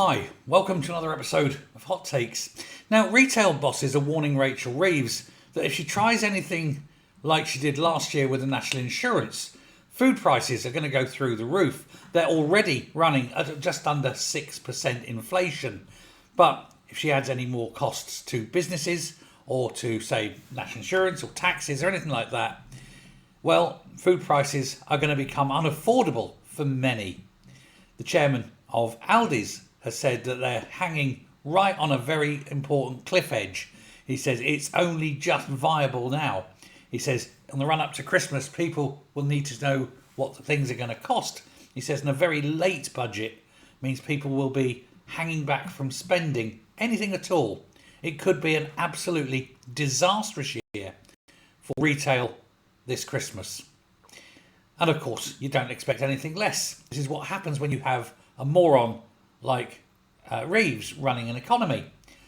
Hi, welcome to another episode of Hot Takes. Now, retail bosses are warning Rachel Reeves that if she tries anything like she did last year with the national insurance, food prices are going to go through the roof. They're already running at just under 6% inflation. But if she adds any more costs to businesses or to, say, national insurance or taxes or anything like that, well, food prices are going to become unaffordable for many. The chairman of Aldi's has said that they're hanging right on a very important cliff edge. He says it's only just viable now. He says on the run up to Christmas, people will need to know what the things are going to cost. He says in a very late budget means people will be hanging back from spending anything at all. It could be an absolutely disastrous year for retail this Christmas. And of course, you don't expect anything less. This is what happens when you have a moron like Reeves running an economy.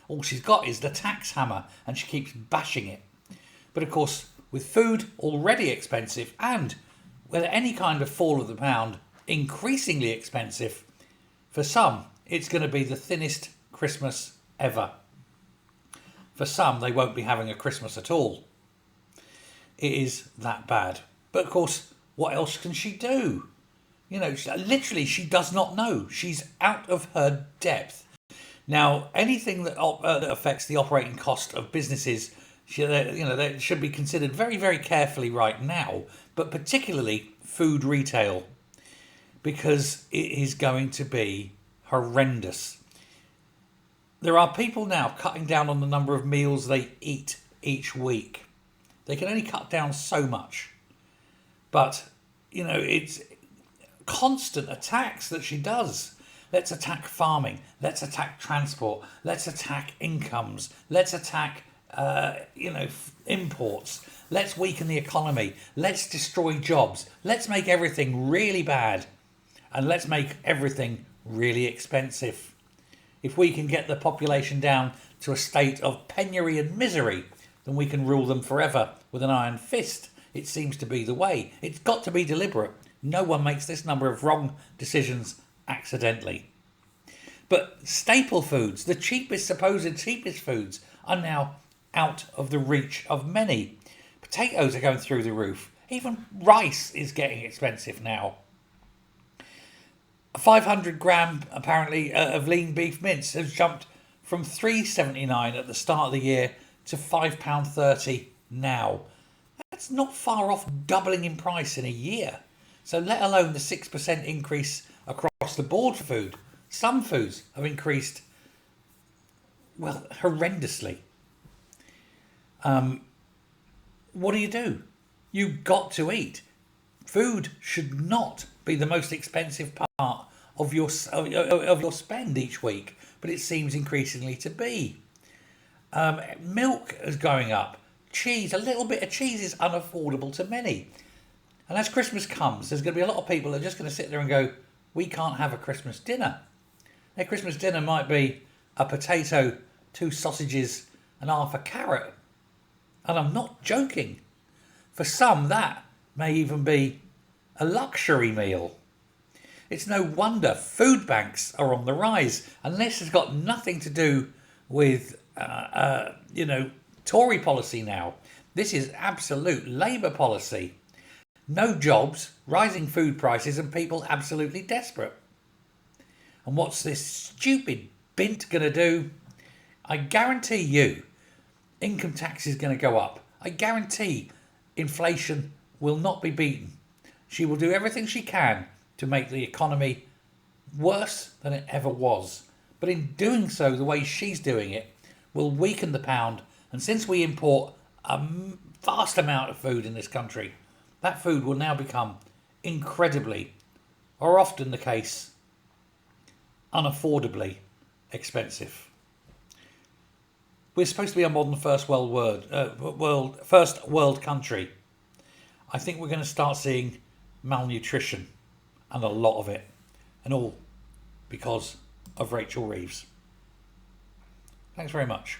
All she's got is the tax hammer and she keeps bashing it. But of course, with food already expensive and with any kind of fall of the pound increasingly expensive, for some, it's going to be the thinnest Christmas ever. For some, they won't be having a Christmas at all. It is that bad. But of course, what else can she do? You know, literally, she does not know. She's out of her depth. Now, anything that affects the operating cost of businesses, they should be considered very, very carefully right now, but particularly food retail, because it is going to be horrendous. There are people now cutting down on the number of meals they eat each week. They can only cut down so much. But, it's constant attacks that she does. Let's attack farming. Let's attack transport. Let's attack incomes. Let's attack, imports. Let's weaken the economy. Let's destroy jobs. Let's make everything really bad. And let's make everything really expensive. If we can get the population down to a state of penury and misery, then we can rule them forever with an iron fist. It seems to be the way. It's got to be deliberate. No one makes this number of wrong decisions accidentally. But staple foods, the supposed cheapest foods, are now out of the reach of many. Potatoes are going through the roof. Even rice is getting expensive now. 500 gram, apparently, of lean beef mince has jumped from $3.79 at the start of the year to £5.30 now. That's not far off doubling in price in a year. So let alone the 6% increase across the board for food. Some foods have increased, horrendously. What do? You've got to eat. Food should not be the most expensive part of your spend each week, but it seems increasingly to be. Milk is going up. Cheese, a little bit of cheese is unaffordable to many. And as Christmas comes, there's going to be a lot of people that are just going to sit there and go, we can't have a Christmas dinner. Their Christmas dinner might be a potato, 2 sausages and half a carrot. And I'm not joking. For some, that may even be a luxury meal. It's no wonder food banks are on the rise. And this has got nothing to do with, Tory policy now. This is absolute Labour policy. No jobs, rising food prices, and people absolutely desperate. And what's this stupid bint going to do? I guarantee you, income tax is going to go up. I guarantee inflation will not be beaten. She will do everything she can to make the economy worse than it ever was. But in doing so, the way she's doing it will weaken the pound. And since we import a vast amount of food in this country, that food will now become incredibly, or often the case, unaffordably expensive. We're supposed to be a modern first world country. I think we're going to start seeing malnutrition, and a lot of it, and all because of Rachel Reeves. Thanks very much.